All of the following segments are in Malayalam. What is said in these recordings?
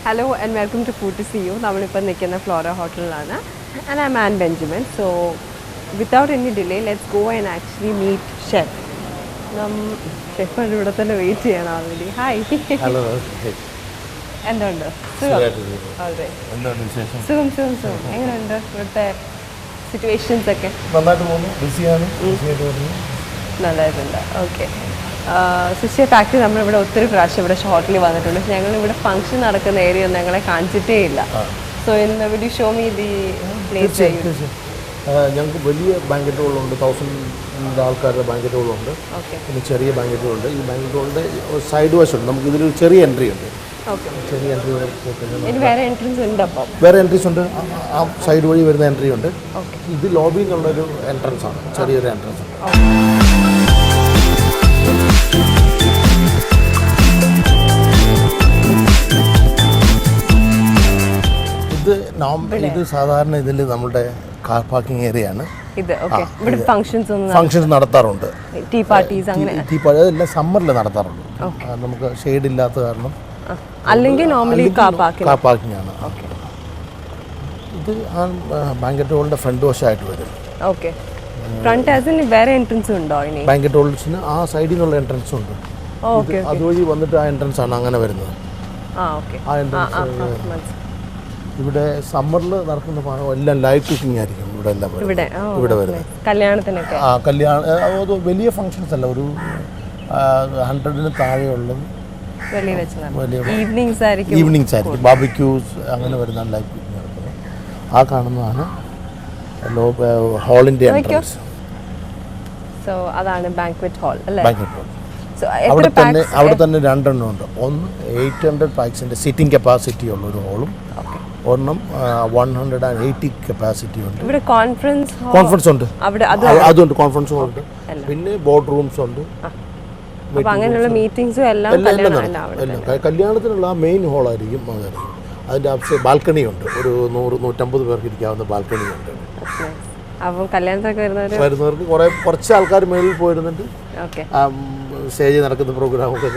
Hello and welcome to Food to See You. നമ്മളിപ്പോൾ നിൽക്കുന്ന Flora ഹോട്ടലിലാണ് and I'm Anne Benjamin. So without any delay, let's go and actually meet chef. Chef ഇവിടെ തന്നെ വെയിറ്റ് ചെയ്യണം ആൾറെഡി. ഹായ്. ഹലോ. എന്തുണ്ട്? അതെ. സുഖം. എങ്ങനെയുണ്ട് ഇവിടുത്തെ സിറ്റുവേഷൻസ് ഒക്കെ? നന്നായിട്ട് പോകുന്നു. ബിസിയാണ്. നല്ലതായിട്ടുണ്ട്. ഓക്കെ. സുഷി ഫാക്ടറി നമ്മളിവിടെ ഒത്തിരി പ്രാവശ്യം ഇവിടെ ഹോട്ടലിൽ വന്നിട്ടുണ്ട്. പക്ഷെ ഞങ്ങളിവിടെ ഫംഗ്ഷൻ നടക്കുന്ന ഏരിയ ഒന്നും ഞങ്ങളെ കാണിച്ചിട്ടേ ഇല്ല. സോ ഇന്ന് will you show me the place? ഞങ്ങൾക്ക് വലിയ ബാങ്കറ്റ് ഹോളുണ്ട്, 1000 ആൾക്കാരുടെ ബാങ്കറ്റ് ഹോളുണ്ട്. പിന്നെ ചെറിയ ബാങ്കറ്റ് ഹോളുണ്ട്. ഈ ബാങ്കറ്റ് ഹോളിൻ്റെ സൈഡ് വശമുണ്ട്. നമുക്ക് ഇതിലൊരു ചെറിയ എൻട്രി ഉണ്ട്. ചെറിയ എൻട്രി വേറെ എൻട്രൻസ് ഉണ്ട്. അപ്പം വേറെ എൻട്രീസ് ഉണ്ട്. ആ സൈഡ് വഴി വരുന്ന എൻട്രി ഉണ്ട്. ഇത് ലോബിയിൽ നിന്നുള്ളൊരു എൻട്രൻസ് ആണ്, ചെറിയൊരു എൻട്രൻസ് ആണ്. ഇത് സാധാരണ ഇതിൽ നമ്മുടെ കാർ പാർക്കിംഗ് ഏരിയ ആണ്. ഫംഗ്ഷൻസ് നടത്താറുണ്ട്. ടീ പാർട്ടീസ് അങ്ങനെ അതെല്ലാം സമ്മറിൽ നടത്താറുണ്ട്. നമുക്ക് ഷെയ്ഡ് ഇല്ലാത്ത കാരണം അല്ലെങ്കിൽ നോർമലി കാർ പാർക്കിംഗ് ആണ്. ഇത് ആ ബാങ്കറ്റ് ഹോളിന്റെ ഫ്രണ്ട് വശമായിട്ട് വരും. ഓക്കെ. ഫ്രണ്ട് ആസിന് വേറെ എൻട്രൻസ് ഉണ്ടോ? ബാങ്കറ്റ് ഹോൾസിന് ആ സൈഡിൽ നിന്നുള്ള എൻട്രൻസ് ഉണ്ട്. അതുവഴി വന്നിട്ട് ആ എൻട്രൻസ് ആണ് അങ്ങനെ വരുന്നത്. ആ എൻട്രൻസ് ഇവിടെ സമ്മറിൽ നടക്കുന്ന എല്ലാം ലൈവ് കുക്കിംഗ് ആയിരിക്കും ഇവിടെ എല്ലാം ഇവിടെ വരുന്നത്. കല്യാണത്തിനൊക്കെ വലിയ ഫങ്ഷൻസ് അല്ല, ഒരു 100-ന് താഴെയുള്ളത് ഈവനിങ്സ് ആയിരിക്കും. ബാർബിക്യൂസ് അങ്ങനെ വരുന്ന ലൈവ് കുക്കിംഗ് നടക്കുന്നത്. ആ കാണുന്നതാണ് ഹാളിൻ്റെ എൻട്രൻസ്. സോ അതാണ് ബാങ്ക്വറ്റ് ഹാൾ അല്ലേ? Banquet hall. അവിടെ തന്നെ 2 എണ്ണം ഉണ്ട്. ഒന്ന് 800 പാക്സിൻ്റെ സിറ്റിംഗ് കപ്പാസിറ്റി ഉള്ള ഒരു ഹോളും ഒരെണ്ണം 180 കപ്പാസിറ്റി ഉണ്ട്. ഇവിടെ കോൺഫറൻസ് ഉണ്ട്. അതുണ്ട്, കോൺഫറൻസ് ഹോൾ ഉണ്ട്. പിന്നെ ബോർഡ് റൂംസ് ഉണ്ട്. അങ്ങനെയുള്ള മീറ്റിംഗ്സും എല്ലാം കല്യാണത്തിനുള്ള ആ മെയിൻ ഹോളായിരിക്കും. അതിൻ്റെ ആവശ്യം ബാൽക്കണി ഉണ്ട്. ഒരു 100-150 പേർക്ക് ഇരിക്കാവുന്ന ബാൽക്കണി ഉണ്ട്. അപ്പം കല്യാണത്തിനൊക്കെ വരുന്നവർക്ക് കുറച്ച് ആൾക്കാർ മേളിൽ പോയിരുന്നിട്ട് സ്റ്റേജിൽ നടക്കുന്ന പ്രോഗ്രാമൊക്കെ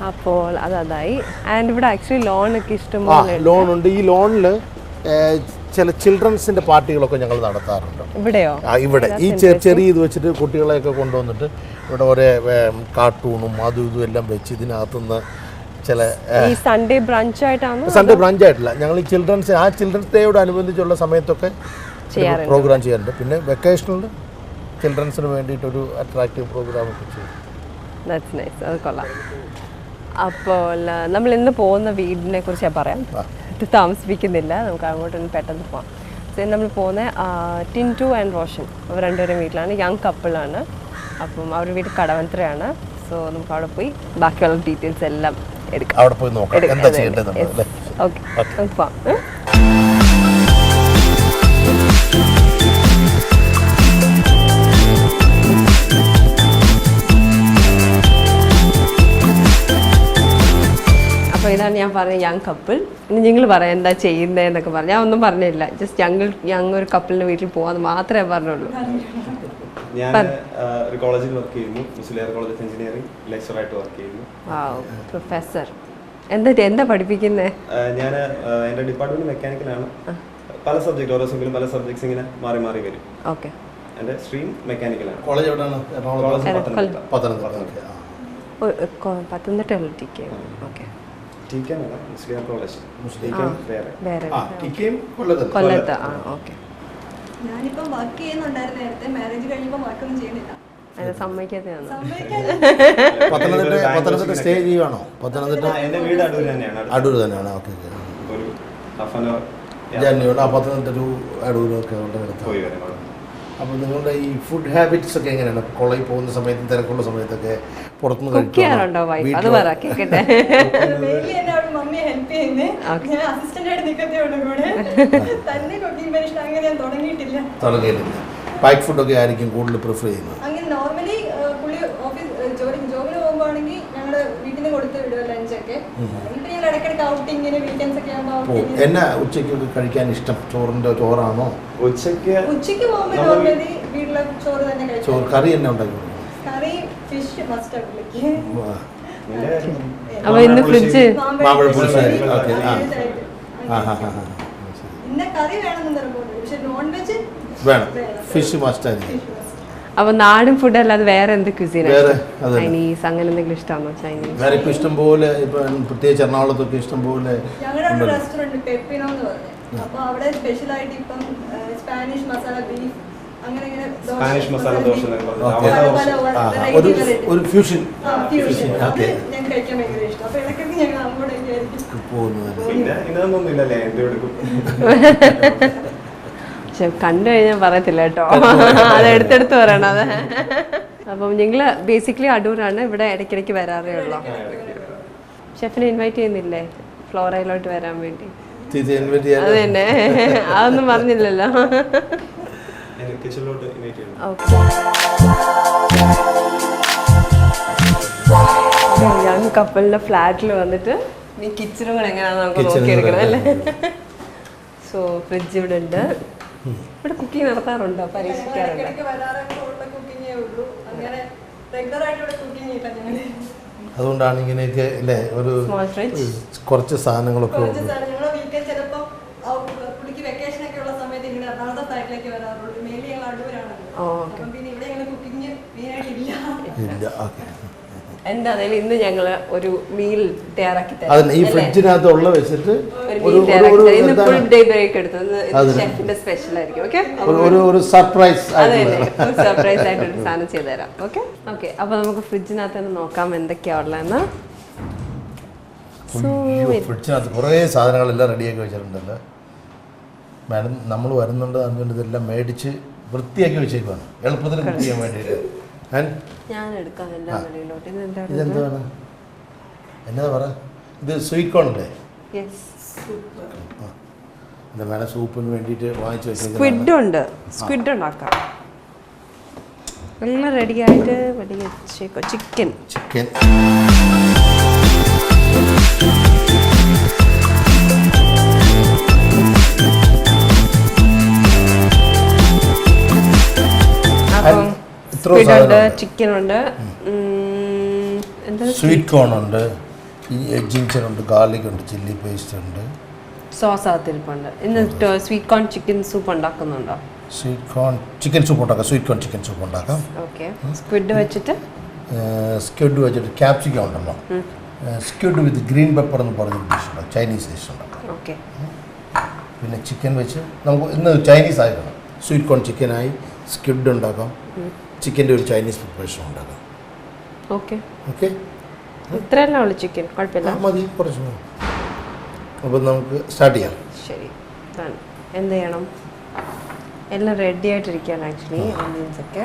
അപ്പോൾ അതായി. ആൻഡ് ഇവിടെ ആക്ച്വലി ലോണൊക്കെ ഇഷ്ടംപോലെ ലോണുണ്ട്. ഈ ലോണിൽ ചില ചിൽഡ്രൻസിൻ്റെ പാർട്ടികളൊക്കെ ഞങ്ങൾ നടത്താറുണ്ട്. ഇവിടെയോ? ഇവിടെ ഈ ചെറിയ ഇത് വെച്ചിട്ട് കുട്ടികളെയൊക്കെ കൊണ്ടുവന്നിട്ട് ഇവിടെ ഒരേ കാർട്ടൂണും അതും ഇതും എല്ലാം വെച്ച് ഇതിനകത്തുനിന്ന് ചില സൺഡേ ബ്രാഞ്ചായിട്ടാണ്. സൺഡേ ബ്രാഞ്ചായിട്ടില്ല, ഞങ്ങൾ ഈ ചിൽഡ്രൻസ് ഡേയോട് അനുബന്ധിച്ചുള്ള സമയത്തൊക്കെ പ്രോഗ്രാം ചെയ്യാറുണ്ട്. പിന്നെ വെക്കേഷനിൽ ചിൽഡ്രൻസിന് വേണ്ടിയിട്ടൊരു അട്രാക്റ്റീവ് പ്രോഗ്രാം ഒക്കെ ചെയ്യും. That's nice. അത് കൊള്ളാം. അപ്പോൾ നമ്മൾ ഇന്ന് പോകുന്ന വീടിനെ കുറിച്ച് പറയാം. ഇത് താമസിപ്പിക്കുന്നില്ല, നമുക്ക് അങ്ങോട്ടൊന്ന് പെട്ടെന്ന് പോകാം. നമ്മൾ പോകുന്ന ടിൻറ്റു ആൻഡ് റോഷൻ അവർ 2 പേരും വീട്ടിലാണ്. യങ് കപ്പിളാണ്. അപ്പം അവരുടെ വീട് കടവന്ത്രയാണ്. സോ നമുക്ക് അവിടെ പോയി ബാക്കിയുള്ള ഡീറ്റെയിൽസ് എല്ലാം എടുക്കാം. അവിടെ പോയി നോക്കാം എന്താ ചെയ്യേണ്ടത്. ഓക്കെ, നമുക്ക് പോകാം. അപ്പോൾ ഇതാണ് ഞാൻ പറഞ്ഞ യങ് കപ്പിൾ. ഇനി നിങ്ങൾ പറയാം എന്താ ചെയ്യുന്നതെന്നൊക്കെ പറഞ്ഞു. ഞാൻ ഒന്നും പറഞ്ഞില്ല, ജസ്റ്റ് യങ് ഒരു കപ്പിളിൻ്റെ വീട്ടിൽ പോകാമെന്ന് മാത്രമേ പറഞ്ഞുള്ളൂ. ഞാൻ ഒരു കോളേജിൽ വർക്ക് ചെയ്യുന്നു, മുസ്ലിയാർ കോളേജ് ഓഫ് എഞ്ചിനീയറിംഗ് ലെക്ചറായിട്ട് വർക്ക് ചെയ്യുന്നു. പ്രൊഫസർ. എന്താ പഠിപ്പിക്കുന്നത്? ഞാൻ എൻ്റെ ഡിപ്പാർട്ട്മെന്റ് മെക്കാനിക്കലാണ്. പല സബ്ജക്റ്റ്, ഓരോ സെമ്മിലും പല സബ്ജക്ട്സ് ഇങ്ങനെ മാറി മാറി വരും. ഓക്കെ. എൻ്റെ സ്ട്രീം മെക്കാനിക്കലാണ്. കോളേജ് എവിടെയാണ്? പത്തനംതിട്ട. ഓക്കെ. മുസ്ലിയാർ കോളേജ് വേറെ കൊല്ലത്ത്. ഞാനിപ്പം വർക്ക് ചെയ്യുന്നുണ്ടായിരുന്നു നേരത്തെ. മാരേജ് കഴിയുമ്പോൾ വർക്കൊന്നും ചെയ്യുന്നില്ല. പത്തനംതിട്ട സ്റ്റേ ചെയ്യുവാണോ? എൻ്റെ വീട് അടൂർ തന്നെയാണ്. അടൂർ തന്നെയാണ്. ഓക്കെ. ഒരു half an hour Pathanamthitta to അടൂരൊക്കെ പോയി വരാം. അപ്പോൾ നിങ്ങളുടെ ഈ ഫുഡ് ഹാബിറ്റ്സ് ഒക്കെ എങ്ങനെയാണ്? കോളേജിൽ പോകുന്ന സമയത്തും തിരക്കുള്ള സമയത്തൊക്കെ പുറത്തുനിന്ന് കഴിക്കാറുണ്ടോ? മമ്മിയെ ഹെൽപ്പ് ചെയ്യുന്നേ. ഞാൻ അസിസ്റ്റന്റായിട്ട് നിൽക്കത്തേ ഉള്ളൂ കൂടെ. തന്നെ കുക്കിംഗ് പരീക്ഷ അങ്ങനെ ഞാൻ തുടങ്ങിയിട്ടില്ല. പാക്ക് ഫുഡൊക്കെ ആയിരിക്കും കൂടുതൽ പ്രിഫർ ചെയ്യുന്നത്. അങ്ങനെ നോർമലി പുള്ളി ജോബിന് പോകുമ്പോഴാണെങ്കിൽ ഞങ്ങൾ വീട്ടിൽ നിന്ന് കൊടുത്ത് വിടുക ലഞ്ചൊക്കെ. എന്നിട്ട് ഞങ്ങൾ ഇടയ്ക്കിടയ്ക്ക് ഔട്ടിങ്ങിന് വീക്കെൻഡ്സ് ഒക്കെ ആകുമ്പോൾ എന്നാ ഉച്ചയ്ക്കൊക്കെ കഴിക്കാൻ ഇഷ്ടം? ചോറാണോ? ഉച്ചയ്ക്ക് പോകുമ്പോൾ നോർമലി വീട്ടിലെ ചോറ് തന്നെ കഴിക്കും. കറി തന്നെ ഉണ്ടാക്കി? കറി ഫിഷ് മസ്റ്റ്. അപ്പൊ ഇന്ന് ഫ്രിഡ്ജ് മാമ്പഴ പുളിശ്ശേരി. ഓക്കെ. ഇന്ന കറി വേണമെന്ന് നിർബന്ധം, പക്ഷെ നോൺ വെജ് വേണം. ഫിഷ് മസ്റ്റ് ആയിരിക്കും. അപ്പൊ നാടൻ ഫുഡ് അല്ലാതെ വേറെ എന്ത് ക്യൂസീൻ? വേറെ അതന്നെ. ചൈനീസ് അങ്ങനെ എന്തെങ്കിലും ഇഷ്ടമാണോ? ചൈനീസ് വേറെ ഇപ്പം ഇഷ്ടം പോലെ, ഇപ്പം പ്രത്യേകിച്ച് എറണാകുളത്തൊക്കെ ഇഷ്ടം പോലെ ഞങ്ങളുടെ അവിടെ റെസ്റ്റോറന്റ് പെപ്പിനോ എന്ന് പറഞ്ഞു. അപ്പൊ അവിടെ സ്പെഷ്യൽ ആയിട്ട് ഇപ്പം സ്പാനിഷ് മസാല ബീഫ് അങ്ങനെ ഇങ്ങനെ സ്പാനിഷ് മസാല ദോശ എന്നൊക്കെ പറഞ്ഞിട്ട് ഓക്കെ. ഒരു ഫ്യൂഷൻ ഓക്കെ ഞാൻ കഴിക്കാൻ ഭയങ്കര ഇഷ്ടം. അപ്പൊ ഇടയ്ക്കൊക്കെ ഞങ്ങൾ അങ്ങോട്ടേക്ക് ആയിരിക്കും പോകുന്നത്. പിന്നെ ഇതൊന്നും ഇല്ലല്ലേ എന്ത് എടുക്കും. പക്ഷെ കണ്ടു കഴിഞ്ഞാൽ പറയത്തില്ല കേട്ടോ, അത് എടുത്തെടുത്ത് പറയണത്. അപ്പം ഞങ്ങൾ ബേസിക്കലി അടൂരാണ്, ഇവിടെ ഇടയ്ക്കിടയ്ക്ക് വരാറേ ഉള്ളൂ. ഷെഫിനെ ഇൻവൈറ്റ് ചെയ്യുന്നില്ലേ ഫ്ലോറയിലോട്ട് വരാൻ വേണ്ടി? അത് തന്നെ, അതൊന്നും പറഞ്ഞില്ലല്ലോ. കിച്ചണിലോട്ട് ഇൻവൈറ്റ് ചെയ്യണം. ഞാൻ കപ്പലിന്റെ ഫ്ലാറ്റിൽ വന്നിട്ട് നീ കിച്ചണും കൂടെ എങ്ങനെയാണെന്ന് നമുക്ക് നോക്കിയെടുക്കണം അല്ലേ. സോ ഫ്രിഡ്ജ് ഇവിടെ ഉണ്ട്. ഇവിടെ കുക്കിംഗ് നടത്താറുണ്ടോ? പരീക്ഷിക്കാറുണ്ടോ? കുക്കിങ്ങേ ഉള്ളൂ, അങ്ങനെ റെഗുലർ ആയിട്ട് ഇവിടെ കുക്കിംഗ് ഇല്ല ഞങ്ങൾ. അതുകൊണ്ടാണ് ഇങ്ങനെയൊക്കെ അല്ലേ ഒരു കുറച്ച് സാധനങ്ങളൊക്കെ കുറച്ച് ഞങ്ങൾ വീക്കെൻഡ് ചിലപ്പോൾ പുള്ളിക്ക് വെക്കേഷൻ ഒക്കെ ഉള്ള സമയത്ത് ഇങ്ങനെ എറണാകുളത്തെ സൈഡിലേക്ക് വരാറുള്ളൂ. മെയിൻലി ഞങ്ങൾ അടൂരാണ്. അപ്പം പിന്നെ ഇവിടെ ഞങ്ങൾ കുക്കിംഗ് മെയിനായിട്ടില്ല. ഇല്ല. ഓക്കെ. എന്തായാലും ഇന്ന് ഞങ്ങള് ഒരു മീൽ തയ്യാറാക്കി അതന്നെ ഈ ഫ്രിഡ്ജിനകത്ത് ഉള്ള വെച്ചിട്ട് ഷെഫിന്റെ സ്പെഷ്യൽ ആയിരിക്കും. ഓക്കെ, ഒരു സർപ്രൈസ് സർപ്രൈസ് ആയിട്ട് ഒരു സാധനം ചെയ്തുതരാം. Okay okay. അപ്പൊ നമുക്ക് ഫ്രിഡ്ജിനകത്ത് തന്നെ നോക്കാം എന്തൊക്കെയാ ഉള്ളതെന്ന്. ഫ്രിഡ്ജിനകത്ത് കുറേ സാധനങ്ങളെല്ലാം റെഡിയാക്കി വെച്ചിട്ടുണ്ടല്ലോ മാഡം. നമ്മൾ വരുന്നുണ്ട് അതുകൊണ്ട് ഇതെല്ലാം മേടിച്ച് വൃത്തിയാക്കി വെച്ചേക്കുവാണ് എളുപ്പത്തിൽ കുക്ക് ചെയ്യാൻ വേണ്ടിയിട്ട്. ഞാൻ എടുക്കാം എല്ലാം വെളിയിലോട്ട്. ഇതെന്താണ് എന്നതാ പറ? ഇത് സ്വീറ്റ് കോൺ അല്ലേ? എൻ്റെ മേഡം സൂപ്പിന് വേണ്ടിയിട്ട് വാങ്ങിച്ചു വെച്ചേക്കുന്നത്. സ്ക്വിഡ് ഉണ്ട്, സ്ക്വിഡ് ഉണ്ടാക്കാം. എല്ലാം റെഡി ആയിട്ട് വെളിയിൽ വെച്ചേക്കോ. ചിക്കൻ അപ്പം ചിക്കൻ ഉണ്ട്, സ്വീറ്റ് കോൺ ഉണ്ട്, ജിഞ്ചർ ഉണ്ട്, ഗാർലിക് ഉണ്ട്, ചില്ലി പേസ്റ്റ് ഉണ്ട്, സോസ് അകത്തിരിപ്പുണ്ട്. ഇന്ന് സ്വീറ്റ് കോൺ ചിക്കൻ സൂപ്പ് ഉണ്ടാക്കുന്നുണ്ടോ? സ്വീറ്റ് കോൺ ചിക്കൻ സൂപ്പ് ഉണ്ടാക്കാം. സ്വീറ്റ് കോൺ ചിക്കൻ സൂപ്പ് ഉണ്ടാക്കാം. ഓക്കെ. സ്ക്വിഡ് വെച്ചിട്ട് ക്യാപ്സിക്കം ഉണ്ടല്ലോ, സ്ക്വിഡ് വിത്ത് ഗ്രീൻ പെപ്പർ എന്ന് പറഞ്ഞൊരു ഡിഷുണ്ട്, ചൈനീസ് ഡിഷ് ഉണ്ടാക്കാം. ഓക്കെ. പിന്നെ ചിക്കൻ വെച്ച് നമുക്ക് ഇന്ന് ചൈനീസ് ആയിക്കണം. സ്വീറ്റ് കോൺ ചിക്കനായി സ്ക്വിഡ് ഉണ്ടാക്കാം, ചിക്കൻ്റെ ഒരു ചൈനീസ് പ്രിപ്പറേഷൻ ഉണ്ടാക്കാം. Okay okay. ഇത്രയെല്ലാം ഉള്ളു ചിക്കൻ, കുഴപ്പമില്ല, മതി കുറച്ച്. അപ്പം നമുക്ക് സ്റ്റാർട്ട് ചെയ്യാം. ശരി. എന്ത് ചെയ്യണം? എല്ലാം റെഡി ആയിട്ടിരിക്കുകയാണ് ആക്ച്വലി. ഓണിയൻസ് ഒക്കെ